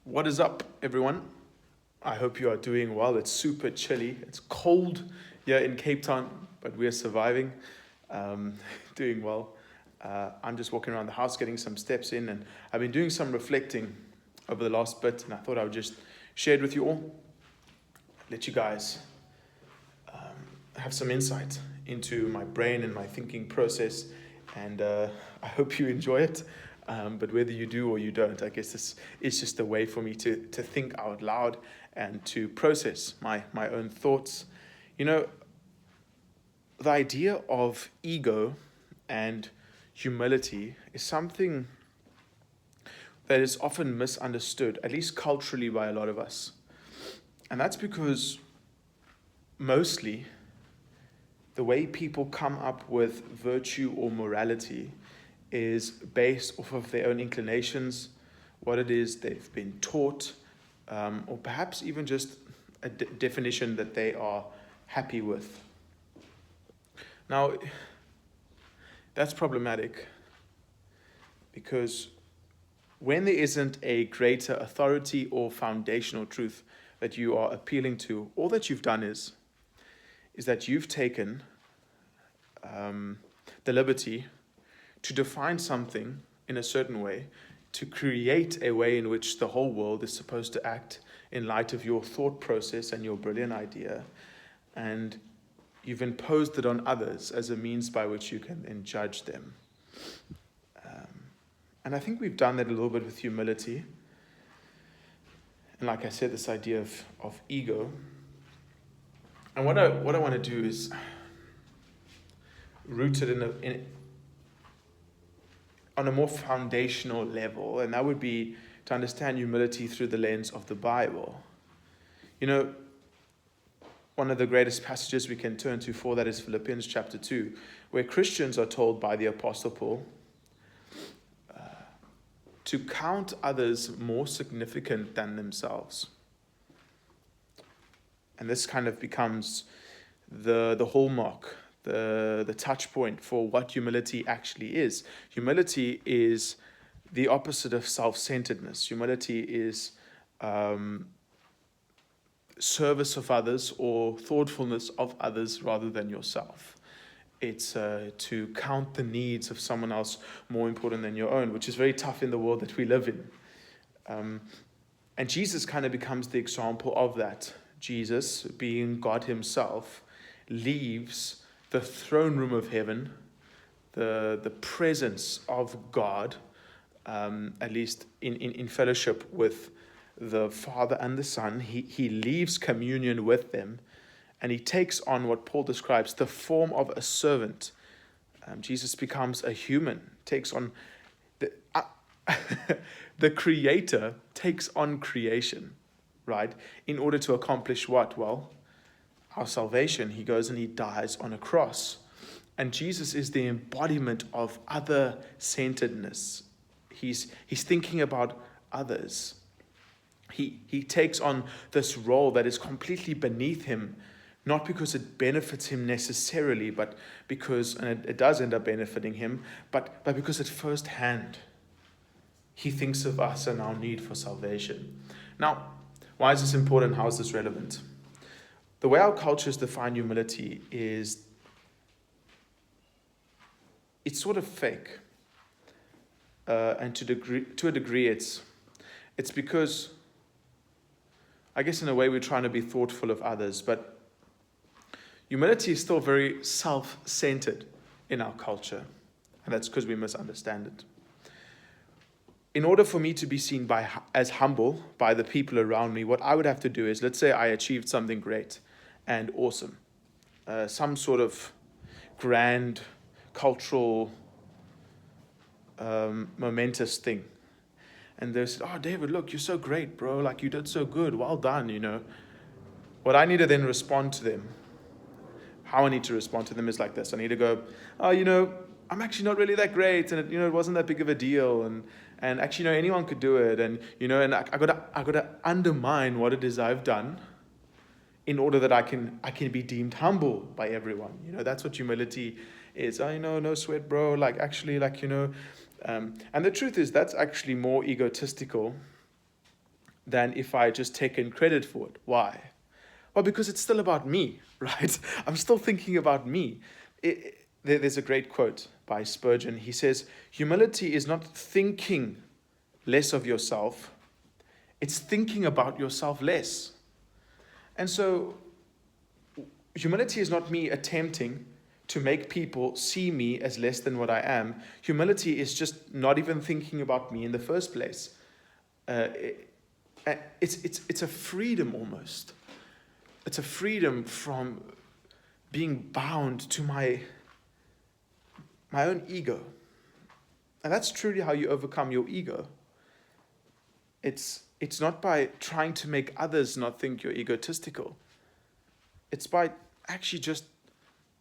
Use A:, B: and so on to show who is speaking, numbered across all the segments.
A: What is up, everyone? I hope you are doing well. It's super chilly. It's cold here in Cape Town, but we're surviving, um, doing well. I'm just walking around the house, getting some steps in, and I've been doing some reflecting over the last bit, and I thought I would just share it with you all, let you guys have some insight into my brain and my thinking process, and I hope you enjoy it. But whether you do or you don't, I guess this is just a way for me to think out loud and to process my own thoughts. You know, the idea of ego and humility is something that is often misunderstood, at least culturally, by a lot of us. And that's because mostly the way people come up with virtue or morality is based off of their own inclinations, what it is they've been taught, or perhaps even just a definition that they are happy with. Now, that's problematic because when there isn't a greater authority or foundational truth that you are appealing to, all that you've done is that you've taken the liberty to define something in a certain way, to create a way in which the whole world is supposed to act in light of your thought process and your brilliant idea, and you've imposed it on others as a means by which you can then judge them. And I think we've done that a little bit with humility. And like I said, this idea of ego. And what I want to do is root it on a more foundational level, and that would be to understand humility through the lens of the Bible. You know, one of the greatest passages we can turn to for that is Philippians chapter 2, where Christians are told by the Apostle Paul to count others more significant than themselves. And this kind of becomes the hallmark, the touch point for what humility actually is. Humility is the opposite of self-centeredness. Humility is service of others or thoughtfulness of others rather than yourself. It's to count the needs of someone else more important than your own, which is very tough in the world that we live in. And Jesus kind of becomes the example of that. Jesus, being God himself, leaves the throne room of heaven, the presence of God, at least in fellowship with the Father and the Son. He leaves communion with them, and he takes on what Paul describes, the form of a servant. Jesus becomes a human, takes on the Creator takes on creation, right? In order to accomplish what? Well, our salvation. He goes and he dies on a cross. And Jesus is the embodiment of other-centeredness. He's thinking about others. He takes on this role that is completely beneath him, not because it benefits him necessarily, but because, and it does end up benefiting him, but because at first hand, he thinks of us and our need for salvation. Now, why is this important? How is this relevant? The way our cultures define humility is it's sort of fake. And to a degree, it's because, I guess in a way, we're trying to be thoughtful of others, but humility is still very self-centered in our culture, and that's because we misunderstand it. In order for me to be seen as humble by the people around me, what I would have to do is, let's say I achieved something great and awesome, some sort of grand cultural momentous thing. And they said, "Oh, David, look, you're so great, bro. Like, you did so good. Well done, you know." What I need to then respond to them, how I need to respond to them is like this. I need to go, "Oh, you know, I'm actually not really that great, and it wasn't that big of a deal, and actually, anyone could do it, and and I gotta undermine what it is I've done, in order that I can be deemed humble by everyone. That's what humility is. Oh, no sweat, bro. And the truth is that's actually more egotistical than if I just taken credit for it. Why? Well, because it's still about me, right? I'm still thinking about me. There's a great quote by Spurgeon. He says, humility is not thinking less of yourself, it's thinking about yourself less. And so, humility is not me attempting to make people see me as less than what I am. Humility is just not even thinking about me in the first place. It's a freedom almost. It's a freedom from being bound to my own ego. And that's truly how you overcome your ego. It's not by trying to make others not think you're egotistical. It's by actually just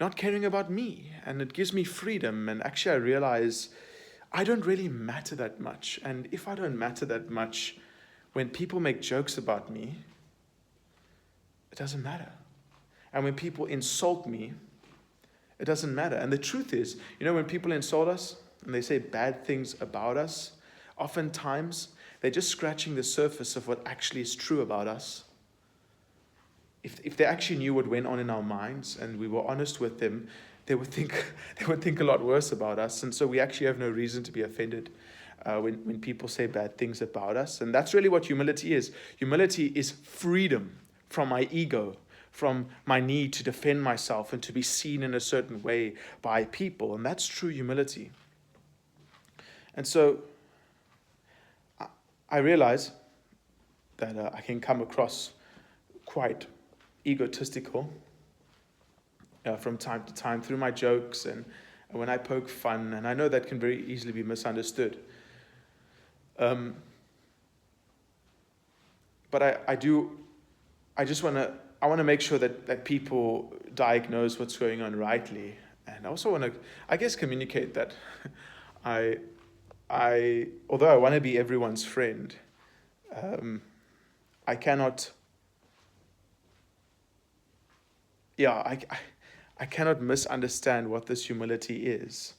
A: not caring about me. And it gives me freedom. And actually I realize I don't really matter that much. And if I don't matter that much, when people make jokes about me, it doesn't matter. And when people insult me, it doesn't matter. And the truth is, when people insult us and they say bad things about us, oftentimes they're just scratching the surface of what actually is true about us. If they actually knew what went on in our minds and we were honest with them, they would think a lot worse about us. And so we actually have no reason to be offended when people say bad things about us. And that's really what humility is. Humility is freedom from my ego, from my need to defend myself and to be seen in a certain way by people. And that's true humility. And so I realize that I can come across quite egotistical from time to time through my jokes and when I poke fun, and I know that can very easily be misunderstood. But I want to make sure that people diagnose what's going on rightly, and I also want to, I guess, communicate that although I want to be everyone's friend, I cannot. I cannot misunderstand what this humility is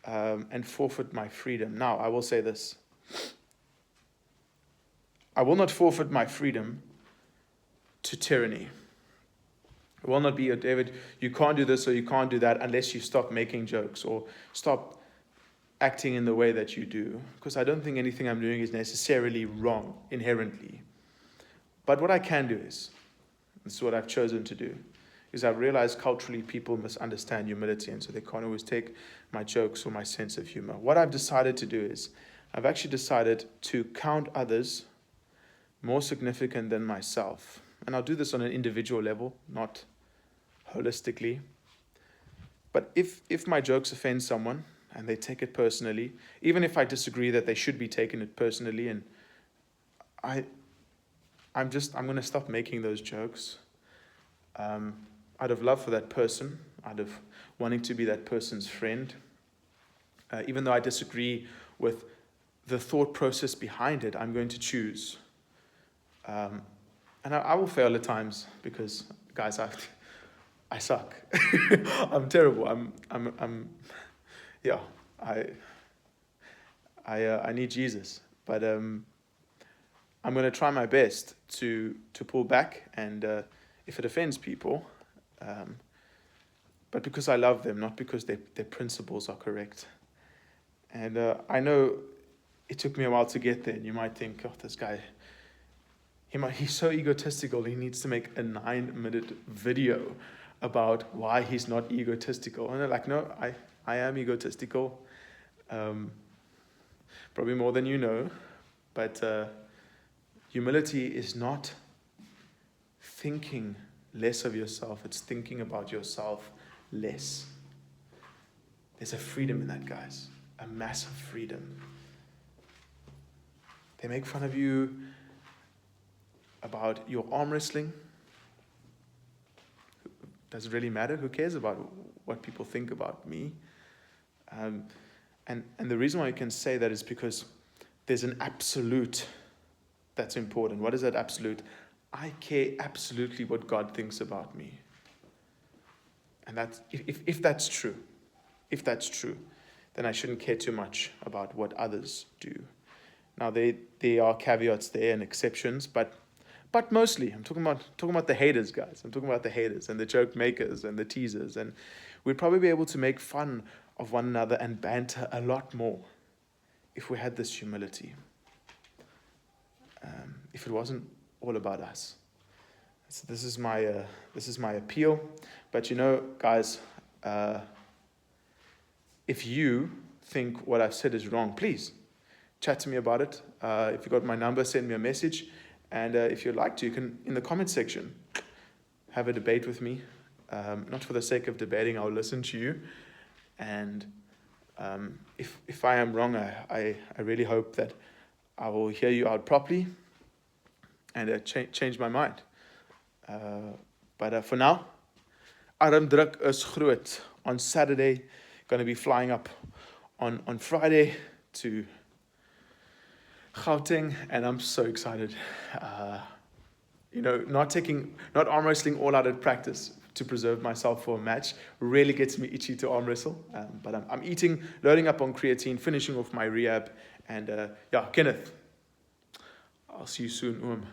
A: and forfeit my freedom. Now, I will say this. I will not forfeit my freedom to tyranny. It will not be, oh, David, you can't do this or you can't do that unless you stop making jokes or stop acting in the way that you do. Because I don't think anything I'm doing is necessarily wrong inherently. But what I can do is, this is what I've chosen to do, is I've realized culturally people misunderstand humility, and so they can't always take my jokes or my sense of humor. What I've decided to do is, I've actually decided to count others more significant than myself. And I'll do this on an individual level, not holistically. But if my jokes offend someone and they take it personally, even if I disagree that they should be taking it personally, and I'm going to stop making those jokes. Out of love for that person, out of wanting to be that person's friend, even though I disagree with the thought process behind it, I'm going to choose. And I will fail at times because, guys, I suck. I'm terrible. I need Jesus, but I'm going to try my best to pull back, and if it offends people, but because I love them, not because their principles are correct. And I know it took me a while to get there, and you might think, oh, this guy, he's so egotistical, he needs to make a 9-minute video about why he's not egotistical. And they're like, no, I am egotistical, probably more than you know, but humility is not thinking less of yourself, it's thinking about yourself less. There's a freedom in that, guys, a massive freedom. They make fun of you about your arm wrestling. Does it really matter? Who cares about what people think about me? And the reason why you can say that is because there's an absolute that's important. What is that absolute? I care absolutely what God thinks about me. And that's if that's true, then I shouldn't care too much about what others do. Now there are caveats there and exceptions, but mostly I'm talking about the haters, guys. I'm talking about the haters and the joke makers and the teasers, and we'd probably be able to make fun of one another and banter a lot more if we had this humility. If it wasn't all about us. So this is my appeal. But guys, if you think what I've said is wrong, please chat to me about it. If you got my number, send me a message. And if you'd like to, you can, in the comment section, have a debate with me. Not for the sake of debating, I'll listen to you. And if I am wrong, I really hope that I will hear you out properly and change my mind. But for now, Armdruk is groot. On Saturday, going to be flying up on Friday to Gauteng, and I'm so excited. Not arm wrestling all out at practice to preserve myself for a match really gets me itchy to arm wrestle. But I'm eating, loading up on creatine, finishing off my rehab, and Kenneth, I'll see you soon.